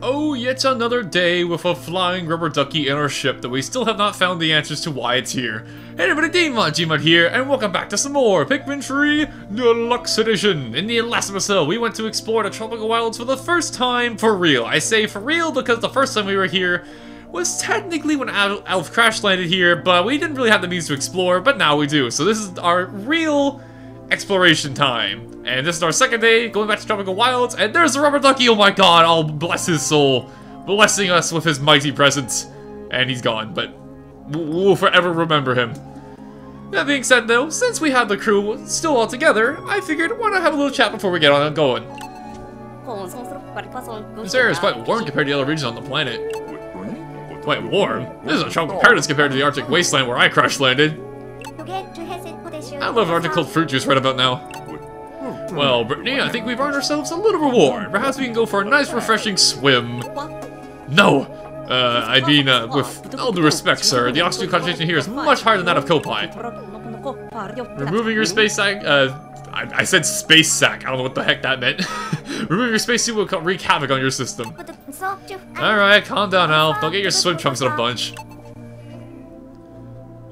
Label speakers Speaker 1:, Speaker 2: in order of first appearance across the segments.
Speaker 1: Oh, yet another day with a flying rubber ducky in our ship that we still have not found the answers to why it's here. Hey everybody, Gmod here, and welcome back to some more Pikmin 3 Deluxe Edition. In the last episode, we went to explore the tropical wilds for the first time for real. I say for real because the first time we were here was technically when Alf crash landed here, but we didn't really have the means to explore, but now we do. So this is our real exploration time. And this is our second day going back to tropical wilds, and there's the rubber ducky. Oh my god, oh bless his soul, blessing us with his mighty presence. And he's gone, but we'll forever remember him. That being said though, since we have the crew still all together, I figured why not have a little chat before we get on going. This area is quite warm compared to the other regions on the planet. Quite warm? This is a tropical paradise compared to the Arctic wasteland where I crash landed. I love Arctic cold fruit juice right about now. Well, Brittany, I think we've earned ourselves a little reward. Perhaps we can go for a nice refreshing swim. No! I mean, with all due respect, sir, the oxygen concentration here is much higher than that of Kopai. Removing your space sack, I said space sack, I don't know what the heck that meant. Removing your spacesuit will wreak havoc on your system. Alright, calm down, Alf. Don't get your swim trunks in a bunch.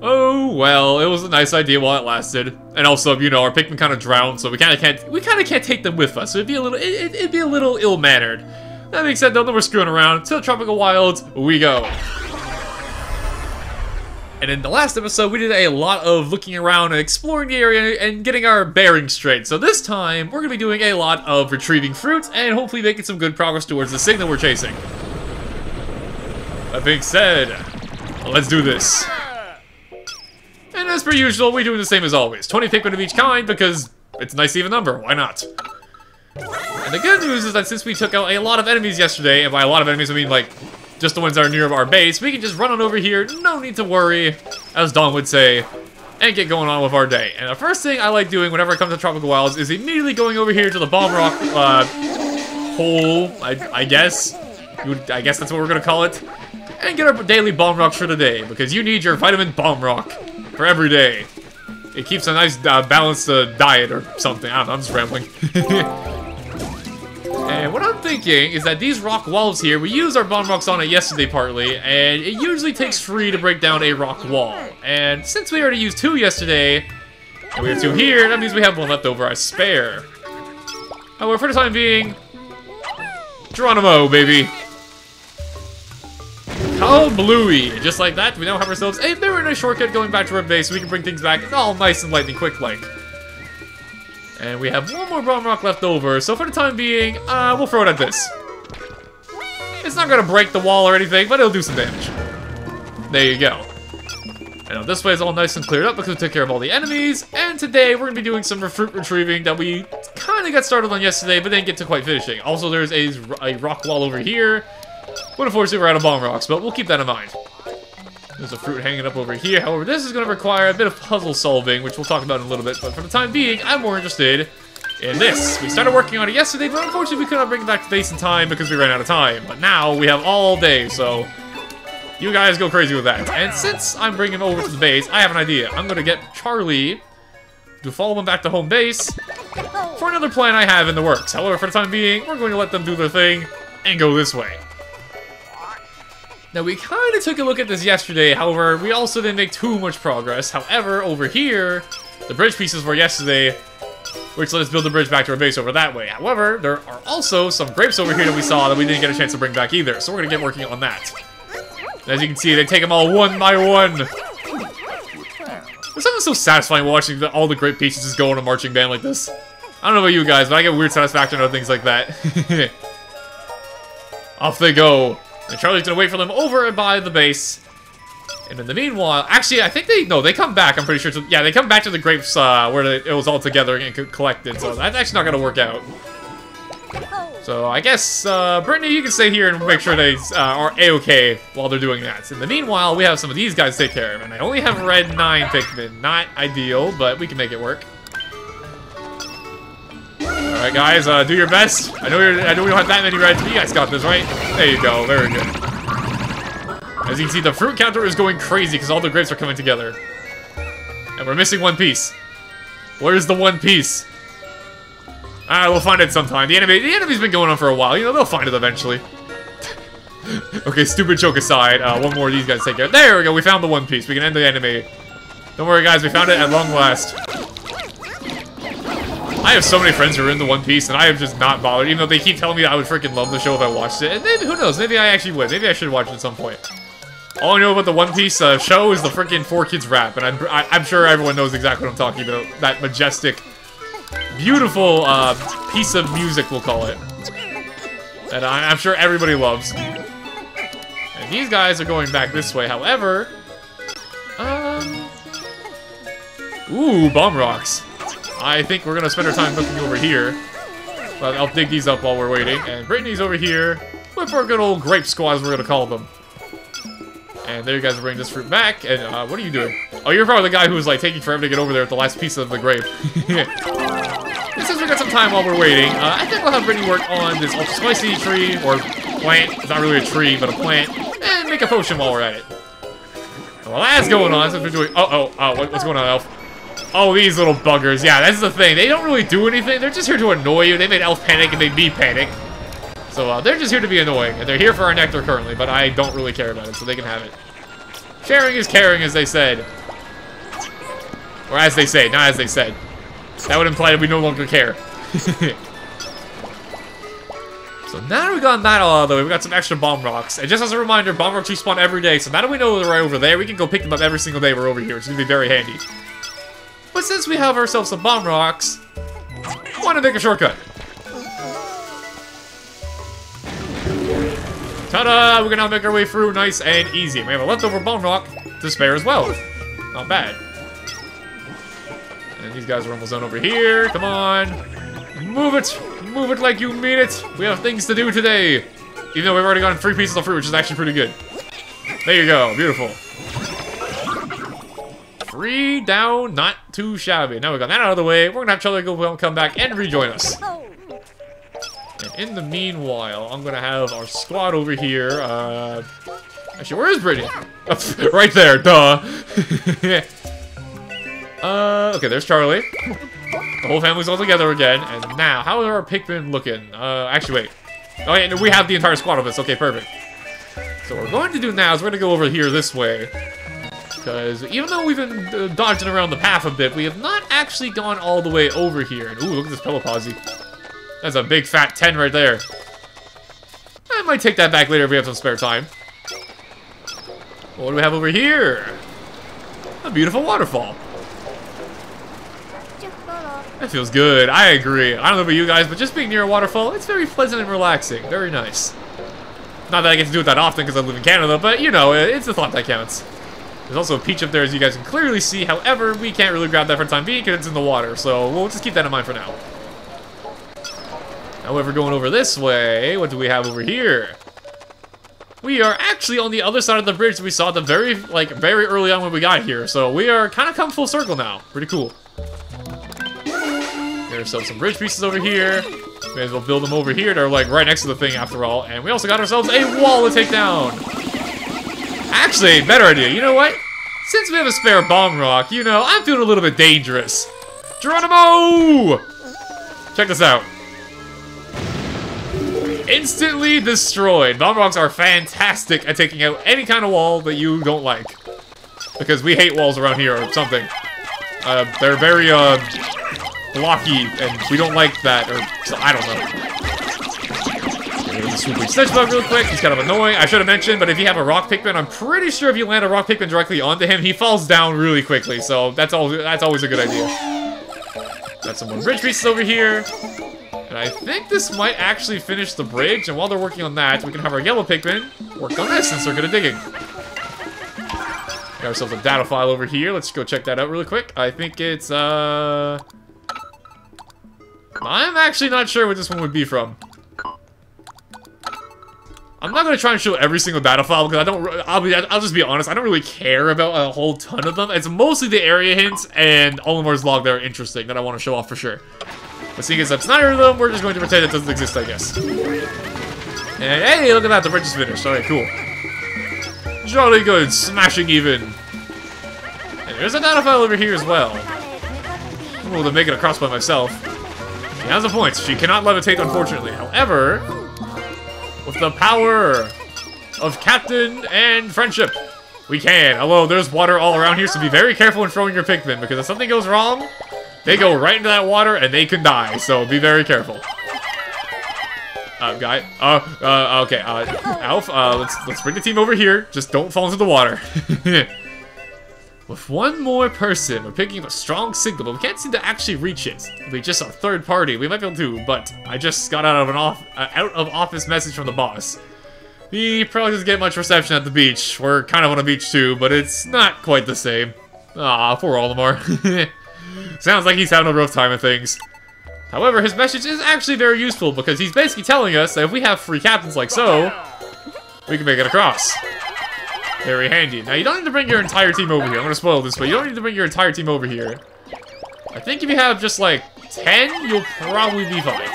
Speaker 1: Oh, well, it was a nice idea while it lasted. And also, you know, our Pikmin kind of drowned, so we kind of can't take them with us. So it'd be a little ill-mannered. That being said, though, that we're screwing around. To the tropical wilds, we go. And in the last episode, we did a lot of looking around and exploring the area and getting our bearings straight. So this time, we're going to be doing a lot of retrieving fruit and hopefully making some good progress towards the thing that we're chasing. That being said, let's do this. And as per usual, we're doing the same as always. 20 Pikmin of each kind because it's a nice even number. Why not? And the good news is that since we took out a lot of enemies yesterday, and by a lot of enemies I mean like just the ones that are near our base, we can just run on over here, no need to worry, as Dawn would say, and get going on with our day. And the first thing I like doing whenever it comes to tropical wilds is immediately going over here to the bomb rock hole, I guess. I guess that's what we're gonna call it. And get our daily bomb rock for the day, because you need your vitamin bomb rock for every day. It keeps a nice balanced diet or something. I don't know, I'm just rambling. And what I'm thinking is that these rock walls here, we used our bomb rocks on it yesterday partly, and it usually takes 3 to break down a rock wall. And since we already used 2 yesterday, and we have 2 here, that means we have 1 left over as spare. However, for the time being, Geronimo, baby. Call Bluey. Just like that, we now have ourselves a very nice shortcut going back to our base so we can bring things back all nice and lightning quick like. And we have 1 more bomb rock left over, so for the time being, we'll throw it at this. It's not gonna break the wall or anything, but it'll do some damage. There you go. And this way is all nice and cleared up because we took care of all the enemies, and today we're gonna be doing some fruit retrieving that we kinda got started on yesterday, but didn't get to quite finishing. Also, there's a rock wall over here. But unfortunately, we're out of bomb rocks, but we'll keep that in mind. There's a fruit hanging up over here. However, this is going to require a bit of puzzle solving, which we'll talk about in a little bit. But for the time being, I'm more interested in this. We started working on it yesterday, but unfortunately, we could not bring it back to base in time because we ran out of time. But now, we have all day, so you guys go crazy with that. And since I'm bringing him over to the base, I have an idea. I'm going to get Charlie to follow him back to home base for another plan I have in the works. However, for the time being, we're going to let them do their thing and go this way. Now, we kind of took a look at this yesterday, however, we also didn't make too much progress. However, over here, the bridge pieces were yesterday, which let us build the bridge back to our base over that way. However, there are also some grapes over here that we saw that we didn't get a chance to bring back either, so we're going to get working on that. And as you can see, they take them all 1 by 1. There's something so satisfying watching all the grape pieces just go in a marching band like this. I don't know about you guys, but I get weird satisfaction out of things like that. Off they go. And Charlie's gonna wait for them over by the base. And in the meanwhile, actually, I think they come back, I'm pretty sure. Yeah, they come back to the grapes where it was all together and collected, so that's actually not gonna work out. So I guess, Brittany, you can stay here and make sure they are A-okay while they're doing that. In the meanwhile, we have some of these guys to take care of, and I only have red 9 Pikmin. Not ideal, but we can make it work. Alright guys, do your best. I know we don't have that many reds, but you guys got this, right? There you go, very good. As you can see, the fruit counter is going crazy because all the grapes are coming together. And we're missing 1 piece. Where's the 1 piece? We'll find it sometime. The enemy's been going on for a while. You know, they'll find it eventually. Okay, stupid joke aside, one more of these guys take care. There we go, we found the One Piece. We can end the anime. Don't worry, guys, we found it at long last. I have so many friends who are into One Piece, and I have just not bothered, even though they keep telling me I would freaking love the show if I watched it. And then, who knows, maybe I actually would. Maybe I should watch it at some point. All I know about the One Piece show is the freaking 4Kids rap, and I'm sure everyone knows exactly what I'm talking about. That majestic, beautiful piece of music, we'll call it. That I'm sure everybody loves. And these guys are going back this way, however... Ooh, bomb rocks. I think we're gonna spend our time looking over here. But I'll dig these up while we're waiting. And Brittany's over here with our good old grape squad, as we're gonna call them. And there you guys are bringing this fruit back. And what are you doing? Oh, you're probably the guy who was like taking forever to get over there with the last piece of the grape. And since we got some time while we're waiting, I think we'll have Brittany work on this ultra spicy tree or plant. It's not really a tree, but a plant, and make a potion while we're at it. And while that's going on, since we're doing what's going on, Elf? Oh, these little buggers. Yeah, that's the thing. They don't really do anything. They're just here to annoy you. They made Elf panic and made me panic. So they're just here to be annoying. And they're here for our nectar currently, but I don't really care about it, so they can have it. Sharing is caring, as they said. Or as they say, not as they said. That would imply that we no longer care. So now that we've gotten that all out of the way, we got some extra bomb rocks. And just as a reminder, bomb rocks respawn every day. So now that we know they're right over there, we can go pick them up every single day we're over here, which is going to be very handy. But since we have ourselves some bomb rocks, I want to make a shortcut. Ta-da! We can now make our way through nice and easy. And we have a leftover bomb rock to spare as well. Not bad. And these guys are almost done over here. Come on. Move it! Move it like you mean it! We have things to do today! Even though we've already gotten 3 pieces of fruit, which is actually pretty good. There you go. Beautiful. 3 down, not too shabby. Now we got that out of the way. We're gonna have Charlie go come back and rejoin us. And in the meanwhile, I'm gonna have our squad over here. Actually, where is Brittany? Right there, duh. Okay, there's Charlie. The whole family's all together again. And now, how are our Pikmin looking? Actually, wait. Oh, yeah, we have the entire squad of us. Okay, perfect. So what we're going to do now is we're gonna go over here this way. Because even though we've been dodging around the path a bit, we have not actually gone all the way over here. And ooh, look at this pillow posy. That's a big fat 10 right there. I might take that back later if we have some spare time. What do we have over here? A beautiful waterfall. That feels good. I agree. I don't know about you guys, but just being near a waterfall, it's very pleasant and relaxing. Very nice. Not that I get to do it that often because I live in Canada, but you know, it's the thought that counts. There's also a peach up there, as you guys can clearly see. However, we can't really grab that for the time being because it's in the water. So we'll just keep that in mind for now. However, going over this way, what do we have over here? We are actually on the other side of the bridge that we saw at the very early on when we got here. So we are kind of come full circle now. Pretty cool. Get ourselves some bridge pieces over here. May as well build them over here. They're like right next to the thing after all. And we also got ourselves a wall to take down. Actually, better idea. You know what? Since we have a spare bomb rock, you know, I'm feeling a little bit dangerous. Geronimo! Check this out. Instantly destroyed. Bomb rocks are fantastic at taking out any kind of wall that you don't like. Because we hate walls around here or something. They're very, blocky, and we don't like that, or so, I don't know. Swooping Snitch Bug real quick. He's kind of annoying. I should have mentioned, but if you have a rock Pikmin, I'm pretty sure if you land a rock Pikmin directly onto him, he falls down really quickly. So that's always a good idea. Got some more bridge pieces over here. And I think this might actually finish the bridge. And while they're working on that, we can have our yellow Pikmin work on this since they're good at digging. Got ourselves a data file over here. Let's go check that out really quick. I think it's, I'm actually not sure what this one would be from. I'm not gonna try and show every single data file because I'll just be honest, I don't really care about a whole ton of them. It's mostly the area hints and Olimar's log that are interesting that I want to show off for sure. But seeing as that's neither of them, we're just going to pretend it doesn't exist, I guess. And hey, look at that, the bridge is finished. Alright, cool. Jolly good, smashing even. And there's a data file over here as well. I'm able to make it across by myself. She has a point. She cannot levitate, unfortunately. However, with the power of Captain and Friendship. We can. Although there's water all around here, so be very careful when throwing your Pikmin, because if something goes wrong, they go right into that water and they can die. So be very careful. Okay. Alf, let's bring the team over here. Just don't fall into the water. With one more person, we're picking up a strong signal, but we can't seem to actually reach it. It'll be just a third party. We might be able to, but I just got out of office message from the boss. He probably doesn't get much reception at the beach. We're kind of on a beach too, but it's not quite the same. Aw, poor Olimar. Sounds like he's having a rough time of things. However, his message is actually very useful because he's basically telling us that if we have 3 captains like so, we can make it across. Very handy. Now, you don't need to bring your entire team over here. I'm gonna spoil this, but you don't need to bring your entire team over here. I think if you have just like 10, you'll probably be fine.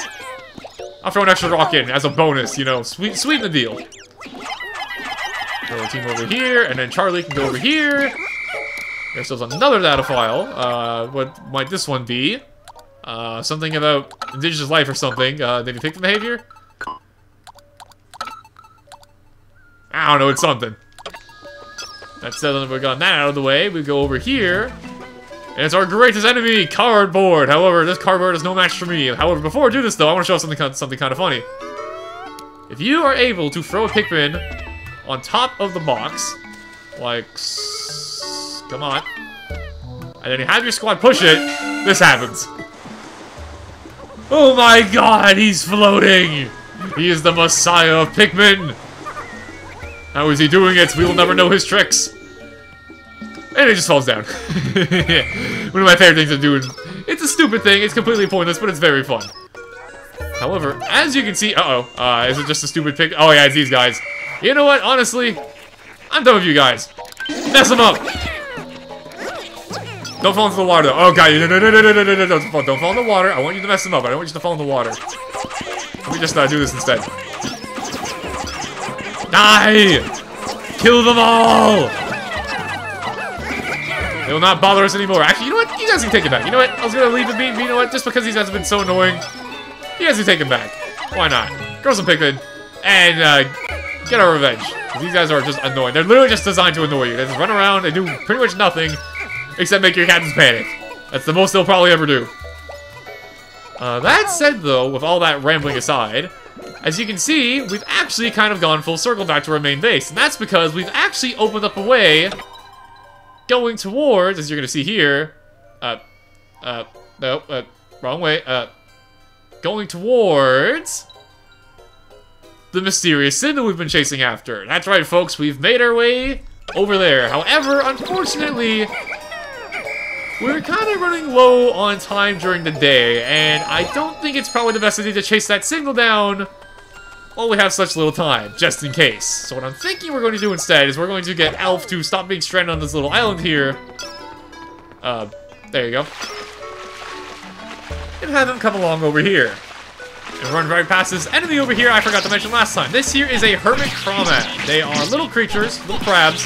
Speaker 1: I'll throw an extra rock in as a bonus, you know, sweeten the deal. Throw a team over here, and then Charlie can go over here. There's another data file. What might this one be? Something about indigenous life or something. Maybe Pikmin behavior? I don't know, it's something. That said, we've gotten that out of the way. We go over here. And it's our greatest enemy, cardboard. However, this cardboard is no match for me. However, before I do this, though, I want to show something kind of funny. If you are able to throw a Pikmin on top of the box, like, come on, and then you have your squad push it, this happens. Oh my god, he's floating! He is the messiah of Pikmin! How is he doing it? We will never know his tricks. And it just falls down. One of my favorite things to do. It's a stupid thing, it's completely pointless, but it's very fun. However, as you can see, is it just a stupid pick? Oh yeah, it's these guys. You know what, honestly, I'm done with you guys. Mess them up! Don't fall into the water though. Oh god, no, don't fall in the water. I want you to mess them up, I don't want you to fall in the water. Let me just do this instead. Die! Kill them all! They will not bother us anymore. Actually, you know what? You guys can take it back. You know what? I was gonna leave it be, but you know what? Just because these guys have been so annoying, you guys can take it back. Why not? Grow some Pikmin and get our revenge. These guys are just annoying. They're literally just designed to annoy you. They just run around, they do pretty much nothing except make your captains panic. That's the most they'll probably ever do. That said, though, with all that rambling aside, as you can see, we've actually kind of gone full circle back to our main base. And that's because we've actually opened up a way going towards, as you're going to see here, wrong way, going towards the mysterious signal we've been chasing after. That's right, folks, we've made our way over there. However, unfortunately, we're kind of running low on time during the day, and I don't think it's probably the best idea to chase that signal down while we have such little time, just in case. So what I'm thinking we're going to do instead is we're going to get Alf to stop being stranded on this little island here. There you go. And have him come along over here. And run right past this enemy over here I forgot to mention last time. This here is a hermit cromad. They are little creatures, little crabs,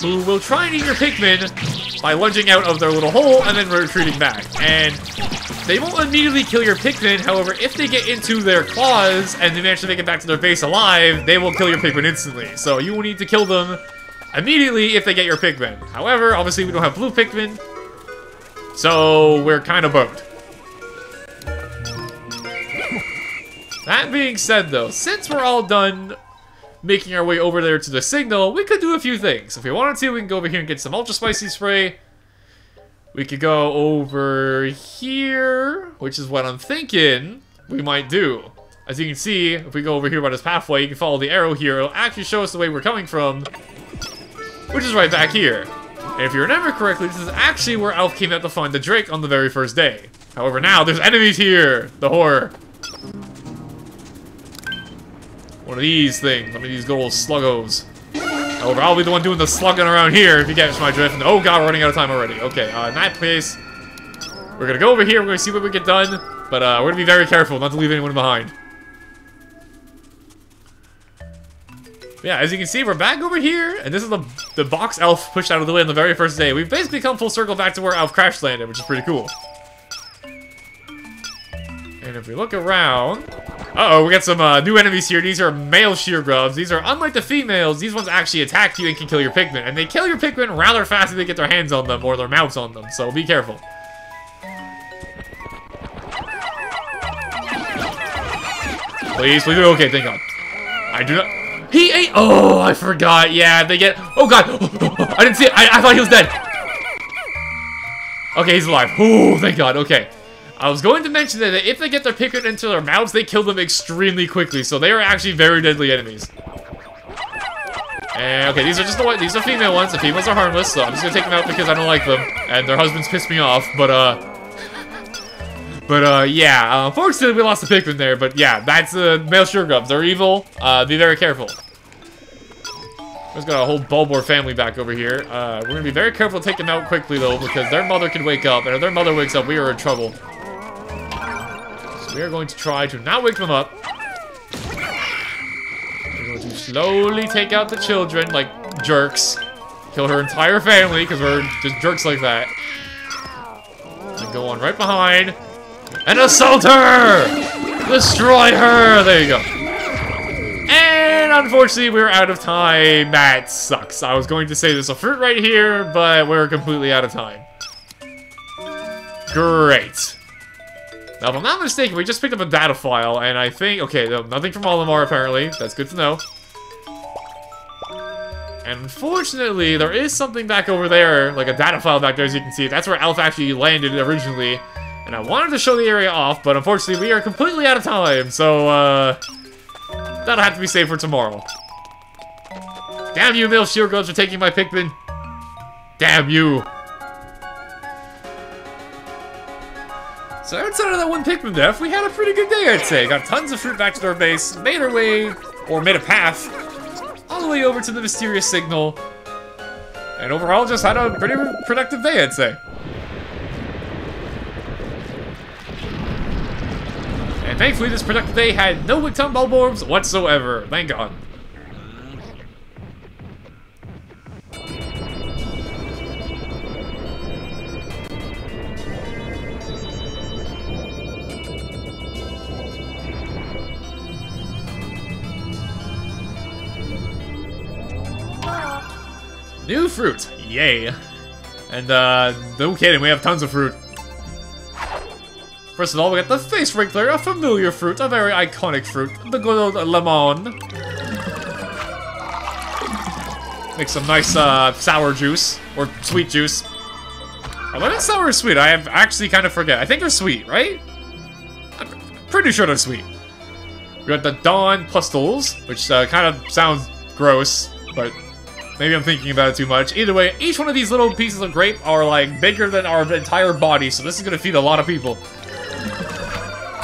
Speaker 1: who will try and eat your Pikmin by lunging out of their little hole and then retreating back. And they won't immediately kill your Pikmin, however, if they get into their claws and they manage to make it back to their base alive, they will kill your Pikmin instantly. So you will need to kill them immediately if they get your Pikmin. However, obviously we don't have blue Pikmin, so we're kind of boned. That being said, though, since we're all done making our way over there to the signal, we could do a few things. If we wanted to, we can go over here and get some ultra spicy spray. We could go over here, which is what I'm thinking we might do. As you can see, if we go over here by this pathway, you can follow the arrow here. It'll actually show us the way we're coming from, which is right back here. And if you remember correctly, this is actually where Alf came out to find the Drake on the very first day. However, now there's enemies here. The horror. One of these things. One of these good old sluggos. However, I'll be the one doing the slugging around here, if you catch my drift. And, oh god, we're running out of time already. Okay, in that case, we're gonna go over here, we're gonna see what we get done, but we're gonna be very careful not to leave anyone behind. Yeah, as you can see, we're back over here, and this is the box Alf pushed out of the way on the very first day. We've basically come full circle back to where Alf crash landed, which is pretty cool. And if we look around, Uh-oh, we got some new enemies here. These are male sheer grubs. These are, unlike the females, these ones actually attack you and can kill your Pikmin. And they kill your Pikmin rather fast if they get their hands on them or their mouths on them, so be careful. Please, please. Okay, thank God. I do not... He ate... Oh, I forgot. Yeah, they get... Oh, God. I didn't see it. I thought he was dead. Okay, he's alive. Oh, thank God. Okay. I was going to mention that if they get their Pikmin into their mouths, they kill them extremely quickly. So they are actually very deadly enemies. And, okay, these are just these are female ones. The females are harmless, so I'm just going to take them out because I don't like them. And their husbands piss me off, yeah, unfortunately we lost the Pikmin there, but yeah, that's male sheer grubs. They're evil. Be very careful. Just got a whole Bulbor family back over here. We're gonna be very careful to take them out quickly though, because their mother could wake up, and if their mother wakes up, we are in trouble. So we are going to try to not wake them up. We're going to slowly take out the children like jerks. Kill her entire family, because we're just jerks like that. And go on right behind. And assault her! Destroy her! There you go. And unfortunately, we're out of time. That sucks. I was going to say there's a fruit right here, but we're completely out of time. Great. Now, if I'm not mistaken, we just picked up a data file, and I think... Okay, no, nothing from Olimar, apparently. That's good to know. And unfortunately, there is something back over there, like a data file back there, as you can see. That's where Alf actually landed originally. And I wanted to show the area off, but unfortunately, we are completely out of time. So, that'll have to be saved for tomorrow. Damn you, male sheer grubs, for taking my Pikmin. Damn you. So outside of that one Pikmin death, we had a pretty good day, I'd say. Got tons of fruit back to our base, made our way, or made a path, all the way over to the mysterious signal. And overall, just had a pretty productive day, I'd say. And thankfully, this productive day had no Wicktown Bulborbs whatsoever. Thank God. New fruit! Yay! And, no kidding, we have tons of fruit. First of all, we got the Face Wrinkler, a familiar fruit, a very iconic fruit, the good old lemon. Make some nice, sour juice, or sweet juice. Whether it's sour or sweet, I have actually kind of forget. I think they're sweet, right? I'm pretty sure they're sweet. We got the Dawn Pustles, which, kind of sounds gross, but... maybe I'm thinking about it too much. Either way, each one of these little pieces of grape are, like, bigger than our entire body, so this is gonna feed a lot of people.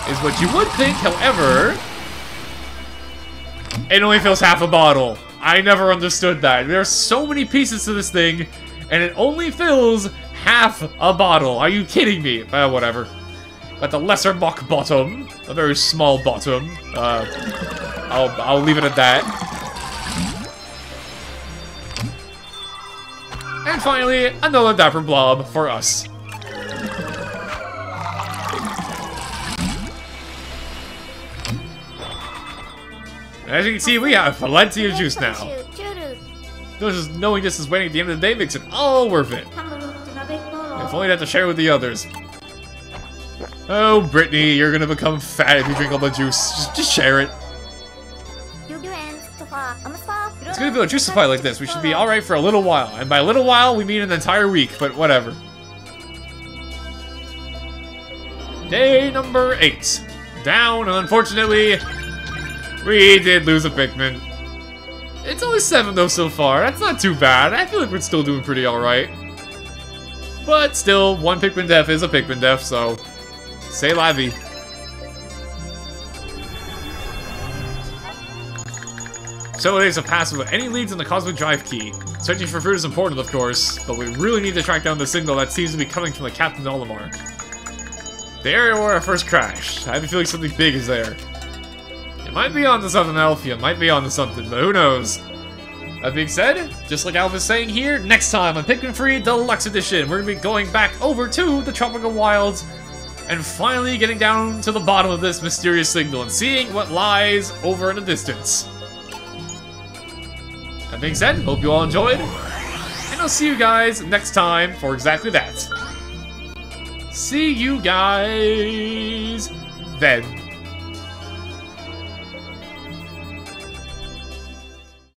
Speaker 1: Is what you would think, however... it only fills half a bottle. I never understood that. There are so many pieces to this thing, and it only fills half a bottle. Are you kidding me? Whatever. Got the Lesser Mock Bottom. A very small bottom. I'll leave it at that. And finally, another Dapper Blob for us. As you can see, we have plenty of juice now. Knowing this is waiting at the end of the day makes it all worth it. If only I had to share with the others. Oh, Brittany, you're gonna become fat if you drink all the juice. Just share it. It's gonna be a juice supply like this. We should be alright for a little while. And by a little while, we mean an entire week, but whatever. Day number 8. Down, and unfortunately, we did lose a Pikmin. It's only 7 though so far. That's not too bad. I feel like we're still doing pretty alright. But still, one Pikmin death is a Pikmin death, so... c'est la vie. So it is a passive with any leads in the Cosmic Drive key. Searching for fruit is important, of course, but we really need to track down the signal that seems to be coming from the Captain Olimar. The area where I first crashed. I have a feeling something big is there. You might be onto something, Alf. You might be onto something, but who knows? That being said, just like Alf is saying here, next time on Pikmin Free Deluxe Edition, we're going to be going back over to the Tropical Wilds and finally getting down to the bottom of this mysterious signal and seeing what lies over in the distance. That being said, hope you all enjoyed, and I'll see you guys next time for exactly that. See you guys then.